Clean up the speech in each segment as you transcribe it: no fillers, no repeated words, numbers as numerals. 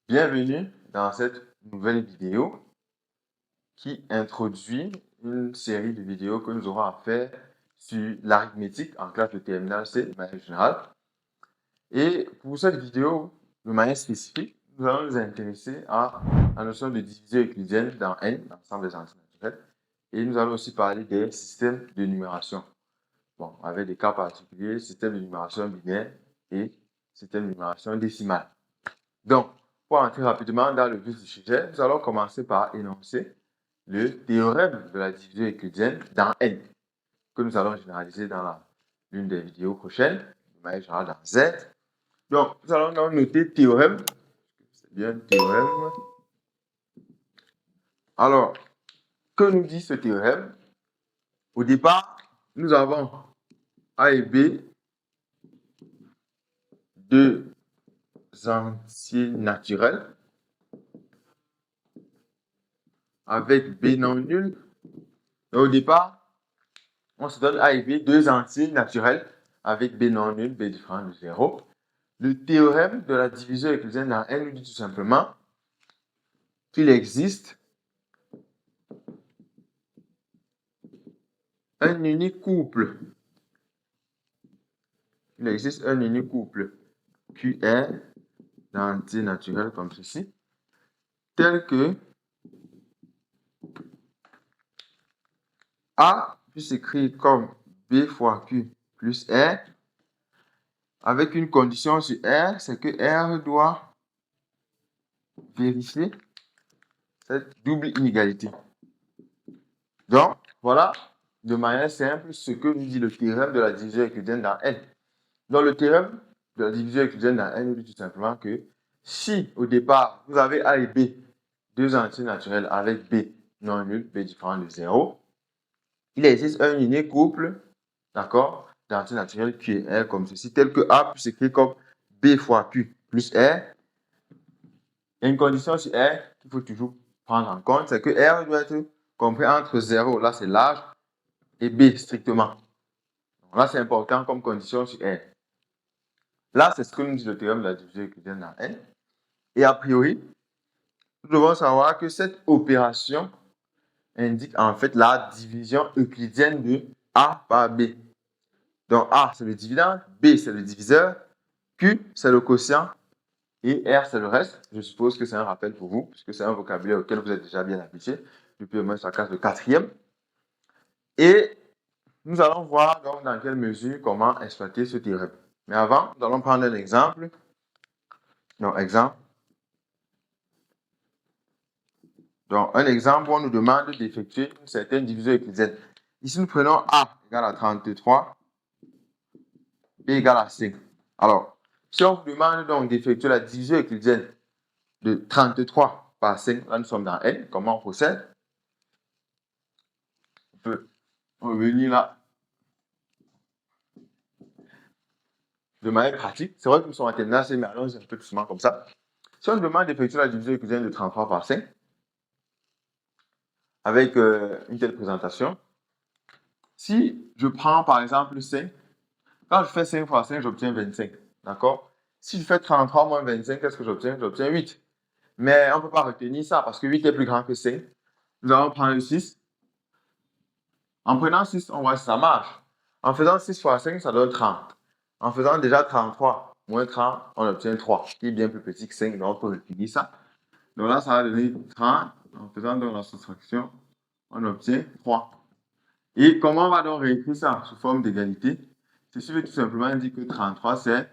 Bienvenue dans cette nouvelle vidéo qui introduit une série de vidéos que nous aurons à faire sur l'arithmétique en classe de terminale C de manière générale. Et pour cette vidéo, de manière spécifique, nous allons nous intéresser à la notion de division euclidienne dans N, l'ensemble des entités naturelles. Et nous allons aussi parler des systèmes de numération. Bon, avec des cas particuliers, système de numération binaire et système de numération décimale. Donc, pour entrer rapidement dans le vif du sujet, nous allons commencer par énoncer le théorème de la division euclidienne dans N, que nous allons généraliser dans l'une des vidéos prochaines, de manière générale dans Z. Donc, nous allons donc noter théorème. C'est bien théorème. Alors, que nous dit ce théorème? Au départ, nous avons A et B, deux entiers naturels, avec B non nul. Et au départ, on se donne A et B, deux entiers naturels, avec B non nul, B différent de 0. Le théorème de la division euclidienne dans N nous dit tout simplement qu'il existe un unique couple. Il existe un unique couple QR d'entiers naturels comme ceci, tel que A peut s'écrire comme B fois Q plus R, avec une condition sur R, c'est que R doit vérifier cette double inégalité. Donc, voilà de manière simple ce que nous dit le théorème de la division euclidienne dans N. Donc, le théorème de la division euclidienne dans N nous dit tout simplement que si au départ vous avez A et B, deux entiers naturels avec B non nul, B différent de 0, il existe un unique couple, d'accord, d'entiers naturels Q et R comme ceci, tel que A peut s'écrire comme B fois Q plus R. Il y a une condition sur R qu'il faut toujours prendre en compte, c'est que R doit être compris entre 0, là c'est large, et B strictement. Donc là c'est important comme condition sur R. Là c'est ce que nous dit le théorème de la division euclidienne dans N. Et a priori, nous devons savoir que cette opération indique en fait la division euclidienne de A par B. Donc A c'est le dividende, B c'est le diviseur, Q c'est le quotient et R c'est le reste. Je suppose que c'est un rappel pour vous, puisque c'est un vocabulaire auquel vous êtes déjà bien habitué depuis au moins sa classe de 4e. Et nous allons voir donc dans quelle mesure comment exploiter ce théorème. Mais avant, nous allons prendre un exemple. Donc, exemple. Donc, un exemple où on nous demande d'effectuer une certaine division euclidienne. Ici, nous prenons A égale à 33, B égale à 5. Alors, si on vous demande donc d'effectuer la division euclidienne de 33 par 5, là nous sommes dans N, comment on procède? On peut revenir là de manière pratique. C'est vrai que nous sommes en terminale, mais allons un peu plus souvent comme ça. Si on nous demande d'effectuer la division euclidienne de 33 par 5, avec une telle présentation, si je prends par exemple 5, quand je fais 5 fois 5, j'obtiens 25. D'accord? Si je fais 33 moins 25, qu'est-ce que j'obtiens? J'obtiens 8. Mais on ne peut pas retenir ça parce que 8 est plus grand que 5. Nous allons prendre le 6. En prenant 6, on voit si ça marche. En faisant 6 fois 5, ça donne 30. En faisant déjà 33 moins 30, on obtient 3, qui est bien plus petit que 5, donc on peut retenir ça. Donc là, ça va donner 30. En faisant donc la soustraction, on obtient 3. Et comment on va donc réécrire ça sous forme d'égalité? Ceci veut tout simplement dire que 33, c'est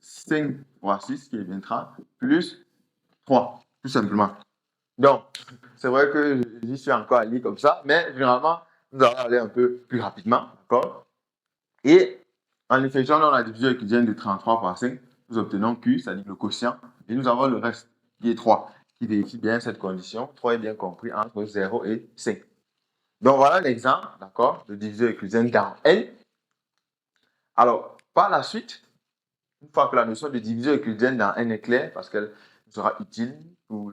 5 fois 6, qui est bien 30, plus 3, tout simplement. Donc, c'est vrai que j'y suis encore à lire comme ça, mais généralement, nous allons aller un peu plus rapidement, d'accord? Et en effectuant dans la division euclidienne de 33 par 5, nous obtenons Q, c'est-à-dire le quotient, et nous avons le reste, qui est 3, qui vérifie bien cette condition. 3 est bien compris entre 0 et 5. Donc, voilà l'exemple, d'accord, de division euclidienne dans N. Alors, par la suite, une fois que la notion de division euclidienne dans N est claire, parce qu'elle sera utile pour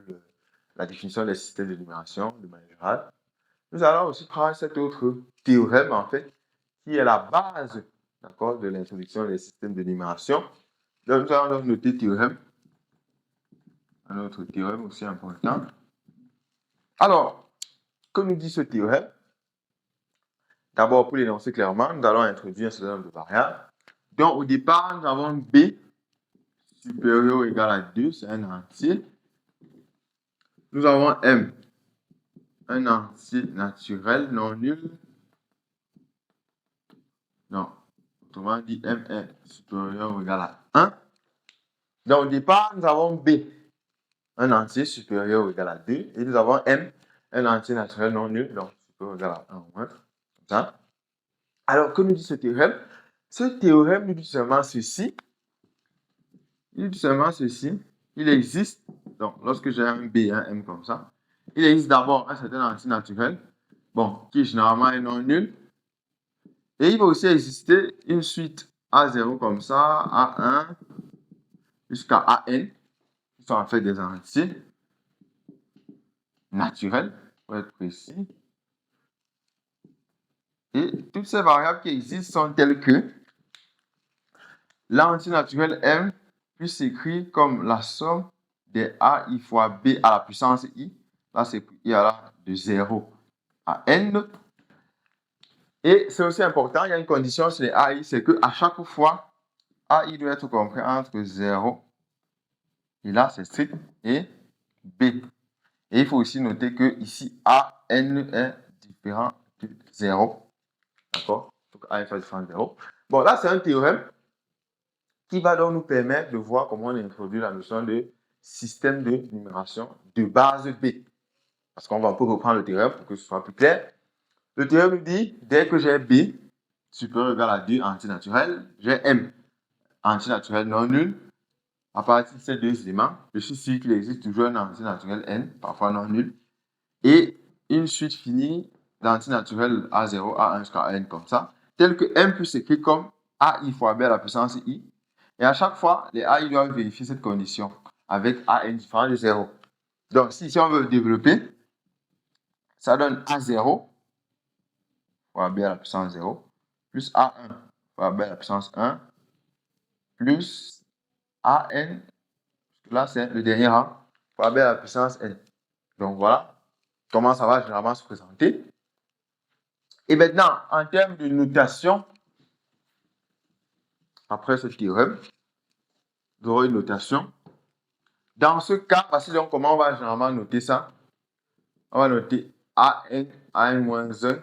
la définition des systèmes de numération de manière générale, nous allons aussi prendre cet autre théorème, en fait, qui est la base, d'accord, de l'introduction des systèmes de numération. Donc, nous allons noter théorème un autre théorème aussi important. Alors, que nous dit ce théorème? D'abord, pour l'énoncer clairement, nous allons introduire un certain nombre de variables. Donc, au départ, nous avons B supérieur ou égal à 2, c'est un entier. Nous avons M, un entier naturel non nul. Donc, autrement dit, M est supérieur ou égal à 1. Donc, au départ, nous avons B, un entier supérieur ou égal à 2. Et nous avons M, un entier naturel non nul, donc supérieur ou égal à 1 ou moins. Comme ça. Alors, que nous dit ce théorème? Ce théorème nous dit seulement ceci. Il dit seulement ceci. Il existe, donc lorsque j'ai un B et un M comme ça, il existe d'abord un certain entier naturel, bon, qui généralement est non nul. Et il va aussi exister une suite A0 comme ça, A1 jusqu'à AN, qui sont en fait des entiers naturels, pour être précis. Et toutes ces variables qui existent sont telles que l'entier naturel M peut s'écrire comme la somme des AI fois B à la puissance I. Là, c'est I à la de 0 à N. Et c'est aussi important, il y a une condition sur les AI, c'est qu'à chaque fois, AI doit être compris entre 0, et là c'est strict, et B. Et il faut aussi noter que ici, AN est différent de 0. D'accord? Donc A est différent de 0. Bon, là c'est un théorème qui va donc nous permettre de voir comment on introduit la notion de système de numération de base B. Parce qu'on va un peu reprendre le théorème pour que ce soit plus clair. Le théorème nous dit, dès que j'ai B supérieur ou égal à 2 entier naturel, j'ai M entier naturel non nul. À partir de ces deux éléments, je suis sûr qu'il existe toujours un entier naturel N, parfois non nul, et une suite finie d'entiers naturels A0, A1 jusqu'à N comme ça, tel que M peut s'écrire comme AI fois B à la puissance I. Et à chaque fois, les AI doivent vérifier cette condition avec AN différent de 0. Donc, si on veut le développer, ça donne A0 fois B à la puissance 0, plus A1 fois B à la puissance 1, plus AN, là c'est le dernier rang, fois B à la puissance N. Donc voilà comment ça va généralement se présenter. Et maintenant, en termes de notation, après ce théorème, vous aurez une notation. Dans ce cas, voici donc comment on va généralement noter ça. On va noter AN, AN-1,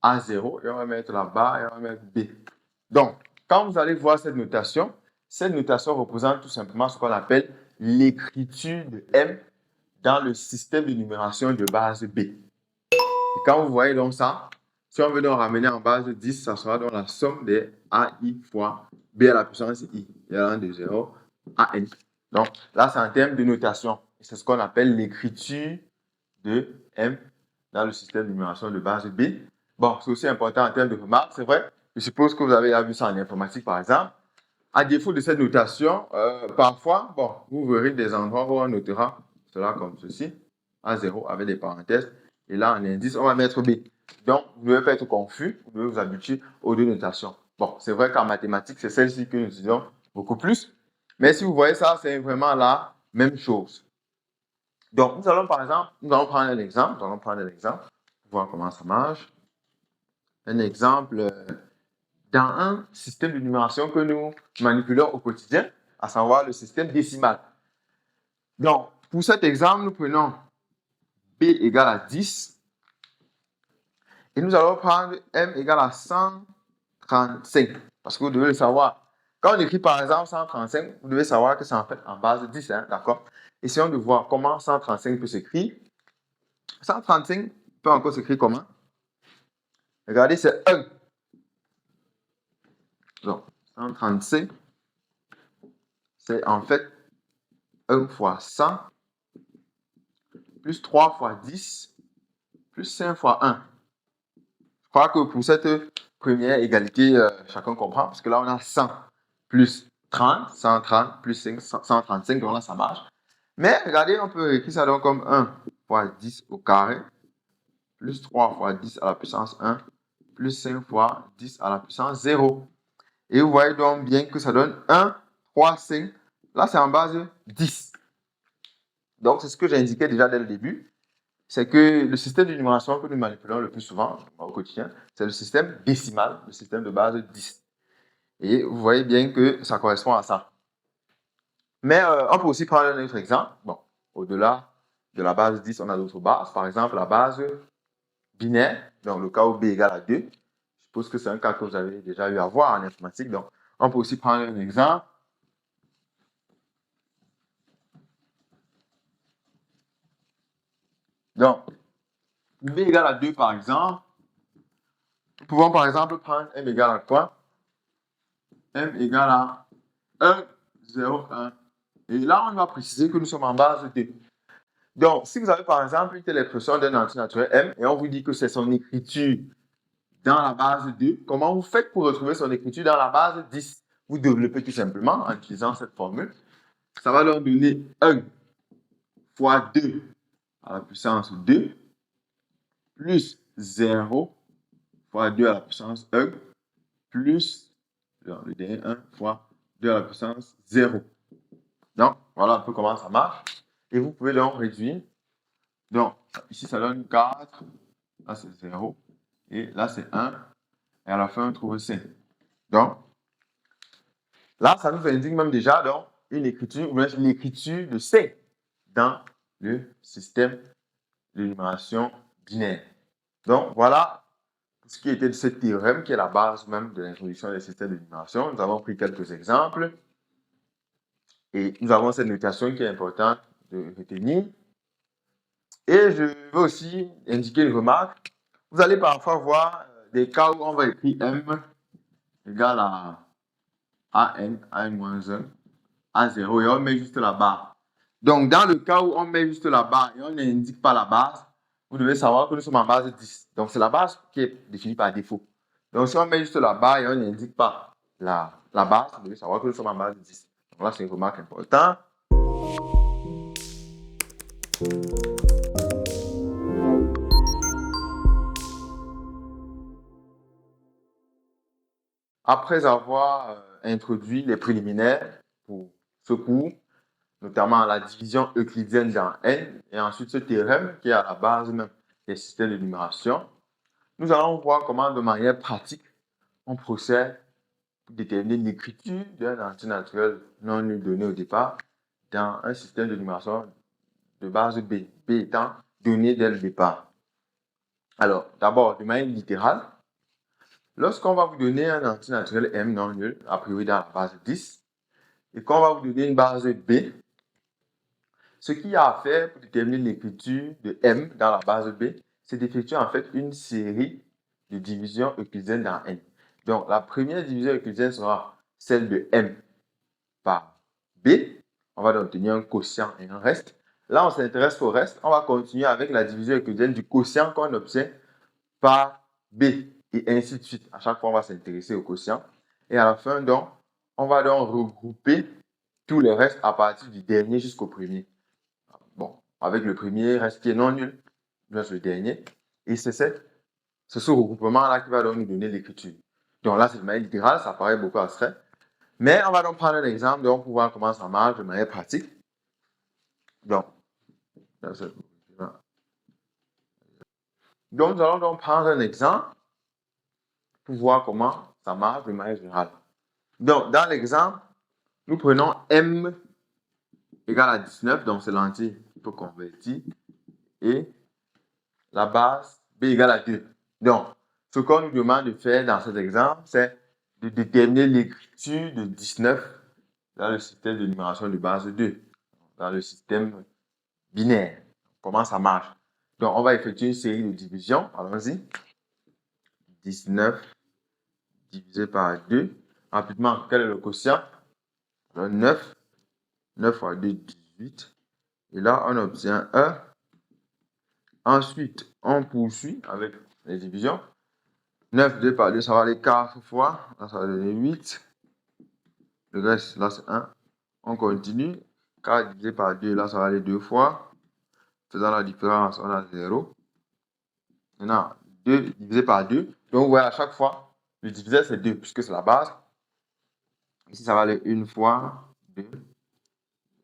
A0, et on va mettre la barre et on va mettre B. Donc, quand vous allez voir cette notation représente tout simplement ce qu'on appelle l'écriture de M dans le système de numération de base B. Et quand vous voyez donc ça, si on veut donc ramener en base 10, ça sera donc la somme des AI fois B à la puissance I, allant de 0 à N. Donc là, c'est en termes de notation. C'est ce qu'on appelle l'écriture de M dans le système de numération de base B. Bon, c'est aussi important en termes de remarques, c'est vrai. Je suppose que vous avez vu ça en informatique, par exemple. À défaut de cette notation, parfois, bon, vous verrez des endroits où on notera cela comme ceci, A0 avec des parenthèses. Et là, en indice, on va mettre B. Donc, vous ne devez pas être confus, vous devez vous habituer aux deux notations. Bon, c'est vrai qu'en mathématiques, c'est celle-ci que nous utilisons beaucoup plus. Mais si vous voyez ça, c'est vraiment la même chose. Donc, nous allons par exemple, nous allons prendre un exemple pour voir comment ça marche. Un exemple dans un système de numération que nous manipulons au quotidien, à savoir le système décimal. Donc, pour cet exemple, nous prenons B égale à 10 et nous allons prendre M égale à 135 parce que vous devez le savoir. Quand on écrit par exemple 135, vous devez savoir que c'est en fait en base de 10, hein, d'accord? Essayons de voir comment 135 peut s'écrire. 135 peut encore s'écrire comment? Regardez, c'est 1. Donc, 135, c'est en fait 1 fois 100, plus 3 fois 10, plus 5 fois 1. Je crois que pour cette première égalité, chacun comprend, parce que là, on a 100 plus 30, 130 plus 5, 135, donc là, ça marche. Mais regardez, on peut écrire ça donc comme 1 fois 10 au carré, plus 3 fois 10 à la puissance 1, plus 5 fois 10 à la puissance 0. Et vous voyez donc bien que ça donne 1, 3, 5. Là, c'est en base 10. Donc, c'est ce que j'indiquais déjà dès le début. C'est que le système de numération que nous manipulons le plus souvent au quotidien, c'est le système décimal, le système de base 10. Et vous voyez bien que ça correspond à ça. Mais on peut aussi prendre un autre exemple. Bon, au-delà de la base 10, on a d'autres bases. Par exemple, la base binaire, donc le cas où b égale à 2. Je suppose que c'est un cas que vous avez déjà eu à voir en informatique. Donc, on peut aussi prendre un exemple. Donc, b égale à 2, par exemple. Nous pouvons, par exemple, prendre m égale à quoi? M égale à 1, 0, 1. Et là, on va préciser que nous sommes en base 2. Donc, si vous avez, par exemple, une telle expression d'un entier naturel m, et on vous dit que c'est son écriture dans la base 2, comment vous faites pour retrouver son écriture dans la base 10? Vous développez tout simplement en utilisant cette formule. Ça va leur donner 1 fois 2 à la puissance 2 plus 0 fois 2 à la puissance 1 plus le dernier 1 fois 2 à la puissance 0. Donc, voilà un peu comment ça marche. Et vous pouvez donc réduire. Donc, ici, ça donne 4. Là, c'est 0. Et là, c'est 1. Et à la fin, on trouve 5. Donc, là, ça nous indique même déjà donc, une écriture, ou l'écriture de C dans le système de numération binaire. Donc, voilà ce qui était de ce théorème qui est la base même de l'introduction des systèmes de numération. Nous avons pris quelques exemples et nous avons cette notation qui est importante de retenir. Et je veux aussi indiquer une remarque. Vous allez parfois voir des cas où on va écrire m égale à an, an-1, a0 et on met juste la barre. Donc, dans le cas où on met juste la barre et on n'indique pas la base, vous devez savoir que nous sommes en base 10. Donc, c'est la base qui est définie par défaut. Donc, si on met juste la barre et on n'indique pas la base, vous devez savoir que nous sommes en base 10. Donc là, c'est une remarque importante. Après avoir introduit les préliminaires pour ce cours, notamment la division euclidienne dans N, et ensuite ce théorème qui est à la base même des systèmes de numération, nous allons voir comment, de manière pratique, on procède pour déterminer l'écriture d'un entier naturel non nul donné au départ dans un système de numération de base B, B étant donné dès le départ. Alors, d'abord, de manière littérale, lorsqu'on va vous donner un entier naturel M non nul, a priori dans la base 10, et qu'on va vous donner une base B, ce qu'il y a à faire pour déterminer l'écriture de M dans la base B, c'est d'effectuer en fait une série de divisions euclidiennes dans N. Donc, la première division euclidienne sera celle de M par B. On va donc obtenir un quotient et un reste. Là, on s'intéresse au reste. On va continuer avec la division euclidienne du quotient qu'on obtient par B. Et ainsi de suite. À chaque fois, on va s'intéresser au quotient. Et à la fin, donc, on va donc regrouper tous les restes à partir du dernier jusqu'au premier. Bon, avec le premier reste qui est non nul, plus le dernier. Et c'est ce regroupement-là qui va donc nous donner l'écriture. Donc là, c'est de manière littérale, ça paraît beaucoup abstrait. Mais on va donc prendre un exemple donc, pour voir comment ça marche de manière pratique. Donc, nous allons donc prendre un exemple pour voir comment ça marche de manière générale. Donc, dans l'exemple, nous prenons M égale à 19, donc c'est l'entier qu'il faut convertir, et la base B égale à 2. Donc, ce qu'on nous demande de faire dans cet exemple, c'est de déterminer l'écriture de 19 dans le système de numération de base 2, dans le système binaire. Comment ça marche? Donc, on va effectuer une série de divisions. Allons-y. 19 divisé par 2. Rapidement, quel est le quotient? 9. 9 fois 2, 18. Et là, on obtient 1. Ensuite, on poursuit avec les divisions. 9 divisé par 2, ça va aller 4 fois. Là, ça va donner 8. Le reste, là, c'est 1. On continue. 4 divisé par 2, là, ça va aller 2 fois. Faisant la différence, on a 0. Maintenant, 2 divisé par 2. Donc, vous voyez, à chaque fois, le diviseur, c'est 2, puisque c'est la base. Ici, ça va aller 1 fois 2,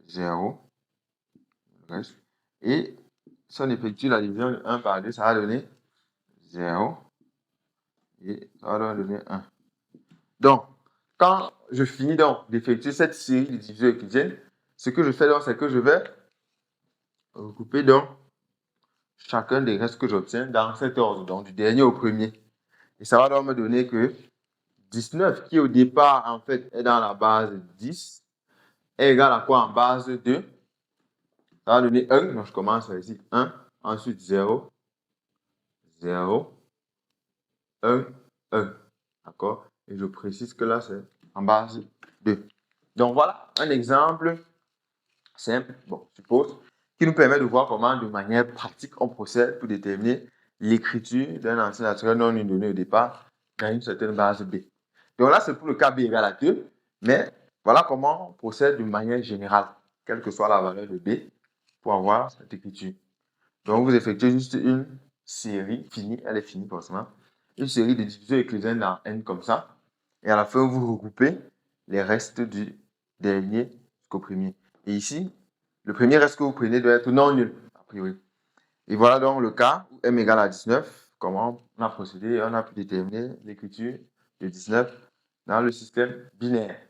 0. le reste. Et si on effectue la division de 1 par 2, ça va donner 0. Et ça va donner 1. Donc, quand je finis donc d'effectuer cette série de divisions euclidiennes, ce que je fais donc, c'est que je vais regrouper donc chacun des restes que j'obtiens dans cet ordre, donc du dernier au premier. Et ça va donc me donner que 19, qui au départ, en fait, est dans la base 10, est égal à quoi en base 2? Ça va donner 1, donc je commence ici, 1, ensuite 0, 0, 1, 1. D'accord? Et je précise que là, c'est en base 2. Donc voilà un exemple simple, bon, je suppose, qui nous permet de voir comment, de manière pratique, on procède pour déterminer l'écriture d'un entier naturel non donné au départ dans une certaine base B. Donc là, c'est pour le cas B égale à 2, mais voilà comment on procède de manière générale, quelle que soit la valeur de B, pour avoir cette écriture. Donc, vous effectuez juste une série finie, elle est finie forcément, une série de divisions euclidiennes dans N comme ça, et à la fin, vous regroupez les restes du dernier jusqu'au premier. Et ici, le premier reste que vous prenez doit être non nul, a priori. Et voilà donc le cas où M égale à 19, comment on a procédé, on a pu déterminer l'écriture de 19 dans le système binaire.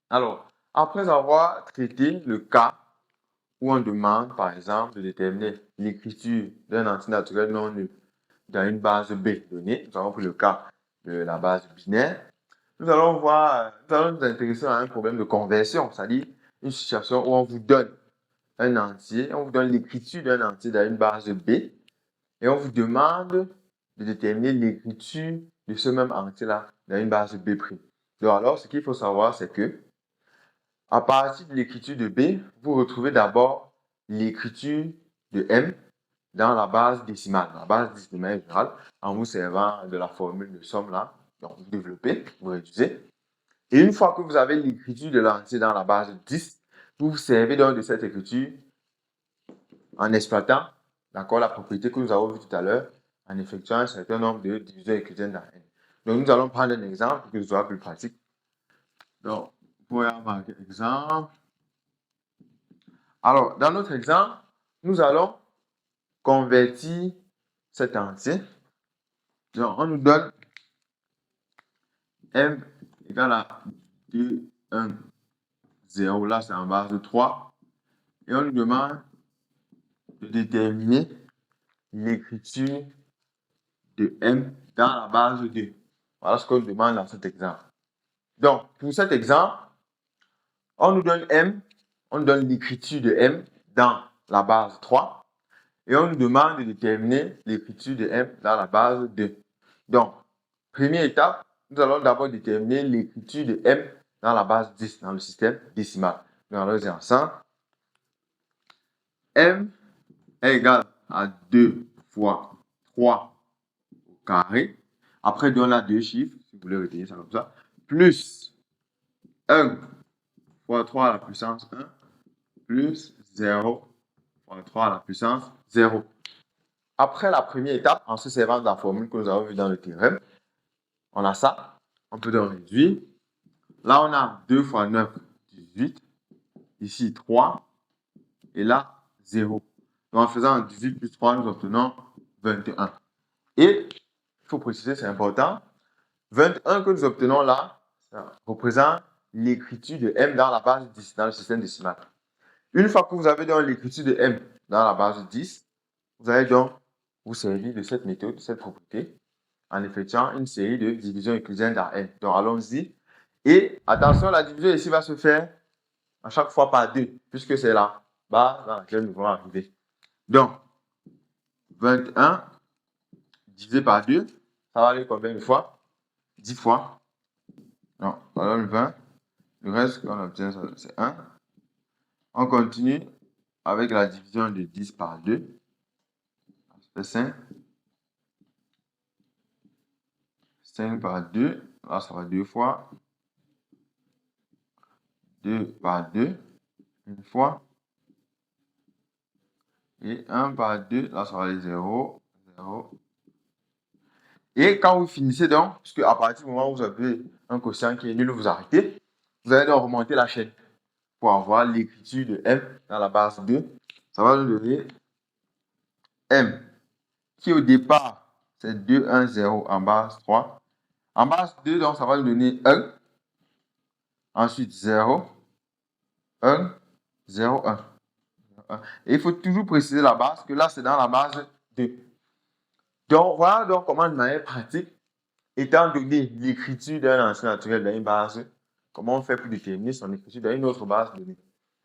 Alors, après avoir traité le cas où on demande, par exemple, de déterminer l'écriture d'un entier naturel non nul dans une base B donnée, nous avons pris le cas de la base binaire, nous allons nous intéresser à un problème de conversion, c'est-à-dire une situation où on vous donne un entier, on vous donne l'écriture d'un entier dans une base B et on vous demande de déterminer l'écriture de ce même entier-là dans une base B'. Donc alors, ce qu'il faut savoir, c'est que à partir de l'écriture de B, vous retrouvez d'abord l'écriture de M dans la base décimale, la base décimale générale, en vous servant de la formule de somme là. Donc, vous développez, vous réduisez. Et une fois que vous avez l'écriture de l'entier dans la base 10, vous vous servez donc de cette écriture en exploitant, d'accord, la propriété que nous avons vue tout à l'heure, en effectuant un certain nombre de divisions euclidiennes dans N. Donc, nous allons prendre un exemple pour que ce soit plus pratique. Donc, vous pouvez marquer exemple. Alors, dans notre exemple, nous allons convertir cet entier. Donc, on nous donne M égale à 2, 1, 0. Là, c'est en base de 3. Et on nous demande de déterminer l'écriture de M dans la base 2. Voilà ce qu'on nous demande dans cet exemple. Donc, pour cet exemple, on nous donne M, on nous donne l'écriture de M dans la base 3 et on nous demande de déterminer l'écriture de M dans la base 2. Donc, première étape, nous allons d'abord déterminer l'écriture de M dans la base 10, dans le système décimal. Nous allons les ensemble. M est égal à 2 fois 3 au carré. Après, on a deux chiffres, si vous voulez retenir ça comme ça, plus 1 fois 3 à la puissance 1, plus 0 fois 3 à la puissance 0. Après la première étape, en se servant de la formule que nous avons vue dans le théorème, on a ça, on peut donc réduire. Là, on a 2 fois 9, 18. Ici, 3. Et là, 0. Donc, en faisant 18 plus 3, nous obtenons 21. Et, il faut préciser, c'est important, 21 que nous obtenons là, ça représente l'écriture de M dans la base 10, dans le système décimal. Une fois que vous avez donc l'écriture de M dans la base 10, vous allez donc vous servir de cette méthode, de cette propriété, en effectuant une série de divisions euclidiennes dans N. Donc, allons-y. Et attention, la division ici va se faire à chaque fois par 2, puisque c'est la base dans laquelle nous allons arriver. Donc, 21 divisé par 2, ça va aller combien de fois? 10 fois. Non, on donne 20. Le reste qu'on obtient, c'est 1. On continue avec la division de 10 par 2. Ça fait 5. 5 par 2. Là, ça va 2 fois. 2 par 2. Une fois. Et 1 par 2. Là, ça va aller 0. 0. Et quand vous finissez donc, puisque à partir du moment où vous avez un quotient qui est nul, vous arrêtez, vous allez donc remonter la chaîne pour avoir l'écriture de M dans la base 2 ça va nous donner M, qui au départ, c'est 2, 1, 0, en base 3. En base 2, donc, ça va nous donner 1. Ensuite, 0, 1, 0, 1. Et il faut toujours préciser la base, que là, c'est dans la base 2. Donc, voilà donc comment, de manière pratique, étant donné l'écriture d'un ensemble naturel dans une base, comment on fait pour déterminer son écriture dans une autre base de données.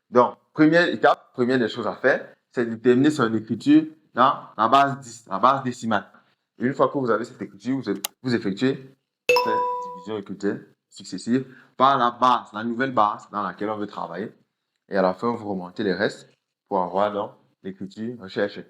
Donc, première étape, première des choses à faire, c'est de déterminer son écriture dans la base 10, la base décimale. Et une fois que vous avez cette écriture, vous effectuez cette division écriture successive par la base, la nouvelle base dans laquelle on veut travailler. Et à la fin, vous remontez les restes pour avoir donc l'écriture recherchée.